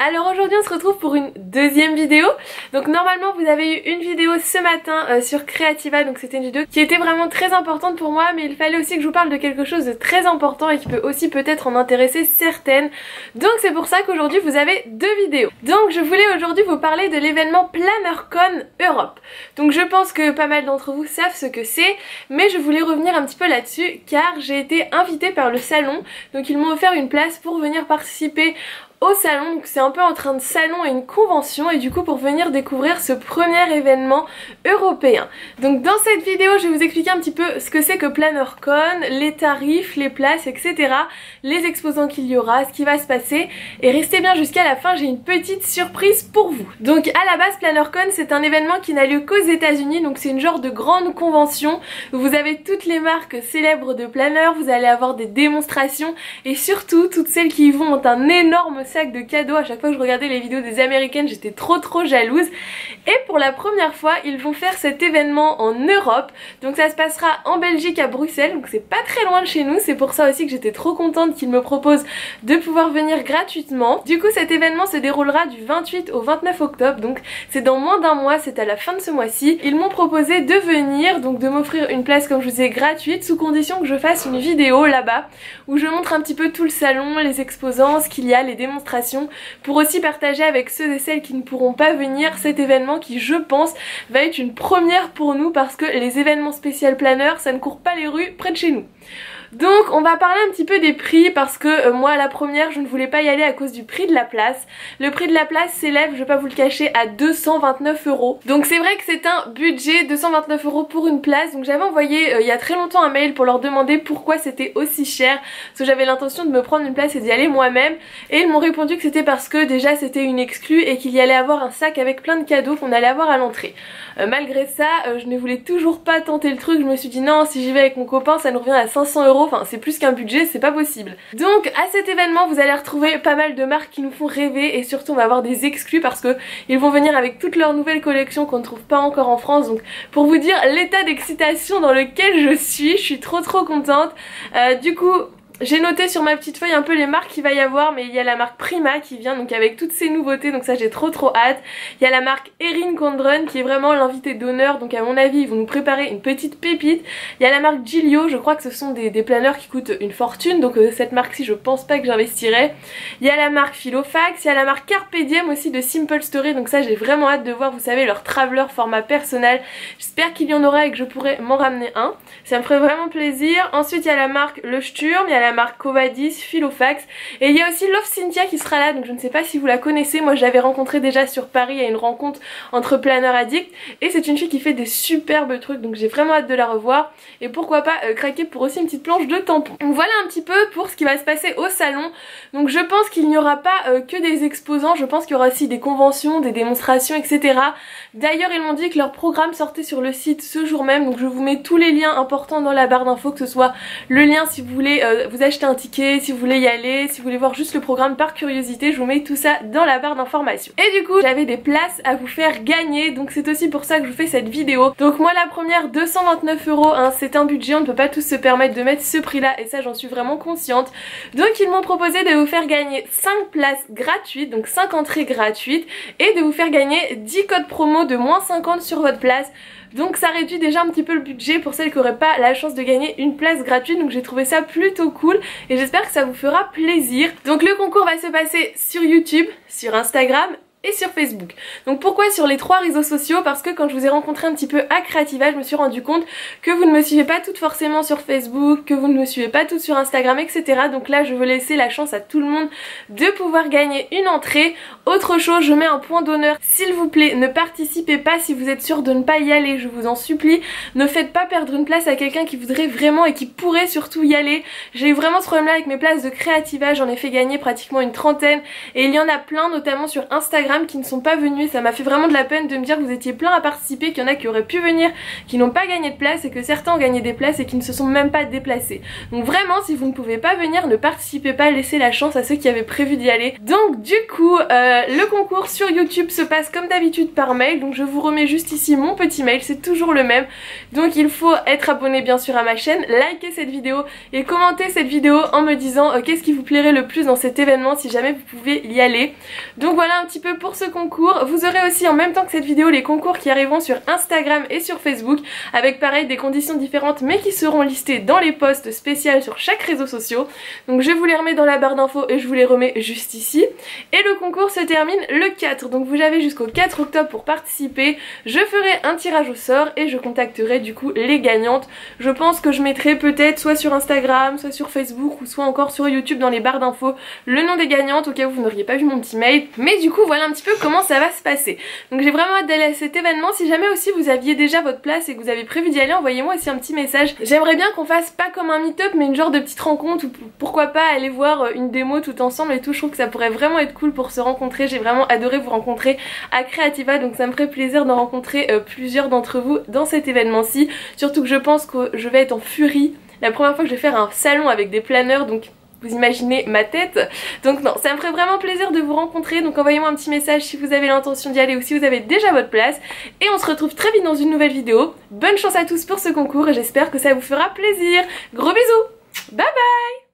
alors aujourd'hui on se retrouve pour une deuxième vidéo. Donc normalement vous avez eu une vidéo ce matin sur Creativa, donc c'était une vidéo qui était vraiment très importante pour moi, mais il fallait aussi que je vous parle de quelque chose de très important et qui peut aussi peut-être en intéresser certaines. Donc c'est pour ça qu'aujourd'hui vous avez deux vidéos. Donc je voulais aujourd'hui vous parler de l'événement PlannerCon Europe. Donc je pense que pas mal d'entre vous savent ce que c'est, mais je voulais revenir un petit peu là-dessus car j'ai été invitée par le salon. Donc ils m'ont offert une place pour venir participer au salon, donc c'est un peu entre un salon et une convention, et du coup pour venir découvrir ce premier événement européen. Donc dans cette vidéo je vais vous expliquer un petit peu ce que c'est que PlannerCon, les tarifs, les places, etc. Les exposants qu'il y aura, ce qui va se passer, et restez bien jusqu'à la fin, j'ai une petite surprise pour vous. Donc à la base PlannerCon c'est un événement qui n'a lieu qu'aux États-Unis, donc c'est une genre de grande convention où vous avez toutes les marques célèbres de planeurs, vous allez avoir des démonstrations, et surtout toutes celles qui y vont ont un énorme sac de cadeaux. À chaque fois que je regardais les vidéos des américaines j'étais trop jalouse, et pour la première fois ils vont faire cet événement en Europe. Donc ça se passera en Belgique à Bruxelles, donc c'est pas très loin de chez nous, c'est pour ça aussi que j'étais trop contente qu'ils me proposent de pouvoir venir gratuitement. Du coup cet événement se déroulera du 28 au 29 octobre, donc c'est dans moins d'un mois, c'est à la fin de ce mois-ci. Ils m'ont proposé de venir, donc de m'offrir une place comme je vous disais gratuite, sous condition que je fasse une vidéo là-bas où je montre un petit peu tout le salon, les exposants, ce qu'il y a, les démonstrations, pour aussi partager avec ceux et celles qui ne pourront pas venir cet événement qui, je pense, va être une première pour nous parce que les événements spécial planner ça ne court pas les rues près de chez nous. Donc on va parler un petit peu des prix parce que moi la première je ne voulais pas y aller à cause du prix de la place. Le prix de la place s'élève, je vais pas vous le cacher, à 229 €. Donc c'est vrai que c'est un budget, 229 € pour une place. Donc j'avais envoyé il y a très longtemps un mail pour leur demander pourquoi c'était aussi cher, parce que j'avais l'intention de me prendre une place et d'y aller moi-même, et ils m'ont répondu que c'était parce que déjà c'était une exclue et qu'il y allait avoir un sac avec plein de cadeaux qu'on allait avoir à l'entrée. Malgré ça je ne voulais toujours pas tenter le truc, je me suis dit non, si j'y vais avec mon copain ça nous revient à 500 €. Enfin c'est plus qu'un budget, c'est pas possible. Donc à cet événement vous allez retrouver pas mal de marques qui nous font rêver, et surtout on va avoir des exclus parce que ils vont venir avec toutes leurs nouvelles collections qu'on ne trouve pas encore en France. Donc pour vous dire l'état d'excitation dans lequel je suis trop contente. Du coup j'ai noté sur ma petite feuille un peu les marques qu'il va y avoir, mais il y a la marque Prima qui vient donc avec toutes ces nouveautés, donc ça j'ai trop hâte. Il y a la marque Erin Condren qui est vraiment l'invité d'honneur, donc à mon avis ils vont nous préparer une petite pépite. Il y a la marque Giglio, je crois que ce sont des planeurs qui coûtent une fortune, donc cette marque-ci je pense pas que j'investirais. Il y a la marque Filofax, il y a la marque Carpe Diem aussi de Simple Story, donc ça j'ai vraiment hâte de voir, vous savez, leur traveler format personnel. J'espère qu'il y en aura et que je pourrai m'en ramener un, ça me ferait vraiment plaisir. Ensuite il y a la marque Le Sturm, il y a la marque Covadis, Filofax, et il y a aussi Love Cynthia qui sera là, donc je ne sais pas si vous la connaissez. Moi je l'avais rencontrée déjà sur Paris à une rencontre entre planeurs addicts, et c'est une fille qui fait des superbes trucs, donc j'ai vraiment hâte de la revoir, et pourquoi pas craquer pour aussi une petite planche de tampons. Donc voilà un petit peu pour ce qui va se passer au salon. Donc je pense qu'il n'y aura pas que des exposants, je pense qu'il y aura aussi des conventions, des démonstrations, etc. D'ailleurs ils m'ont dit que leur programme sortait sur le site ce jour même, donc je vous mets tous les liens importants dans la barre d'infos, que ce soit le lien si vous voulez vous acheter un ticket, si vous voulez y aller, si vous voulez voir juste le programme par curiosité, je vous mets tout ça dans la barre d'informations. Et du coup j'avais des places à vous faire gagner, donc c'est aussi pour ça que je vous fais cette vidéo. Donc moi la première 229 €, hein, c'est un budget, on ne peut pas tous se permettre de mettre ce prix là, et ça j'en suis vraiment consciente. Donc ils m'ont proposé de vous faire gagner 5 places gratuites, donc 5 entrées gratuites, et de vous faire gagner 10 codes promo de moins 50 sur votre place. Donc ça réduit déjà un petit peu le budget pour celles qui n'auraient pas la chance de gagner une place gratuite, donc j'ai trouvé ça plutôt cool et j'espère que ça vous fera plaisir. Donc le concours va se passer sur YouTube, sur Instagram et sur Facebook. Donc pourquoi sur les 3 réseaux sociaux? Parce que quand je vous ai rencontré un petit peu à Creativa, je me suis rendu compte que vous ne me suivez pas toutes forcément sur Facebook, que vous ne me suivez pas toutes sur Instagram, etc. Donc là je veux laisser la chance à tout le monde de pouvoir gagner une entrée. Autre chose, je mets un point d'honneur, s'il vous plaît ne participez pas si vous êtes sûr de ne pas y aller, je vous en supplie. Ne faites pas perdre une place à quelqu'un qui voudrait vraiment et qui pourrait surtout y aller. J'ai eu vraiment ce problème là avec mes places de Creativa, j'en ai fait gagner pratiquement une trentaine, et il y en a plein notamment sur Instagram Instagram qui ne sont pas venus, ça m'a fait vraiment de la peine de me dire que vous étiez plein à participer, qu'il y en a qui auraient pu venir, qui n'ont pas gagné de place et que certains ont gagné des places et qui ne se sont même pas déplacés. Donc vraiment, si vous ne pouvez pas venir, ne participez pas, laissez la chance à ceux qui avaient prévu d'y aller. Donc du coup, le concours sur YouTube se passe comme d'habitude par mail, donc je vous remets juste ici mon petit mail, c'est toujours le même. Donc il faut être abonné bien sûr à ma chaîne, liker cette vidéo et commenter cette vidéo en me disant qu'est-ce qui vous plairait le plus dans cet événement si jamais vous pouvez y aller. Donc voilà un petit peu pour ce concours. Vous aurez aussi en même temps que cette vidéo les concours qui arriveront sur Instagram et sur Facebook avec pareil des conditions différentes mais qui seront listées dans les posts spéciaux sur chaque réseau social. Donc je vous les remets dans la barre d'infos et je vous les remets juste ici. Et le concours se termine le 4, donc vous avez jusqu'au 4 octobre pour participer. Je ferai un tirage au sort et je contacterai du coup les gagnantes. Je pense que je mettrai peut-être soit sur Instagram, soit sur Facebook ou soit encore sur YouTube dans les barres d'infos le nom des gagnantes au cas où vous n'auriez pas vu mon petit mail. Mais du coup voilà un petit peu comment ça va se passer. Donc j'ai vraiment hâte d'aller à cet événement. Si jamais aussi vous aviez déjà votre place et que vous avez prévu d'y aller, envoyez-moi aussi un petit message. J'aimerais bien qu'on fasse pas comme un meet-up mais une genre de petite rencontre ou pourquoi pas aller voir une démo tout ensemble et tout. Je trouve que ça pourrait vraiment être cool pour se rencontrer. J'ai vraiment adoré vous rencontrer à Creativa, donc ça me ferait plaisir d'en rencontrer plusieurs d'entre vous dans cet événement-ci. Surtout que je pense que je vais être en furie. La première fois que je vais faire un salon avec des planeurs, donc vous imaginez ma tête. Donc non, ça me ferait vraiment plaisir de vous rencontrer. Donc envoyez-moi un petit message si vous avez l'intention d'y aller ou si vous avez déjà votre place. Et on se retrouve très vite dans une nouvelle vidéo. Bonne chance à tous pour ce concours et j'espère que ça vous fera plaisir. Gros bisous. Bye bye.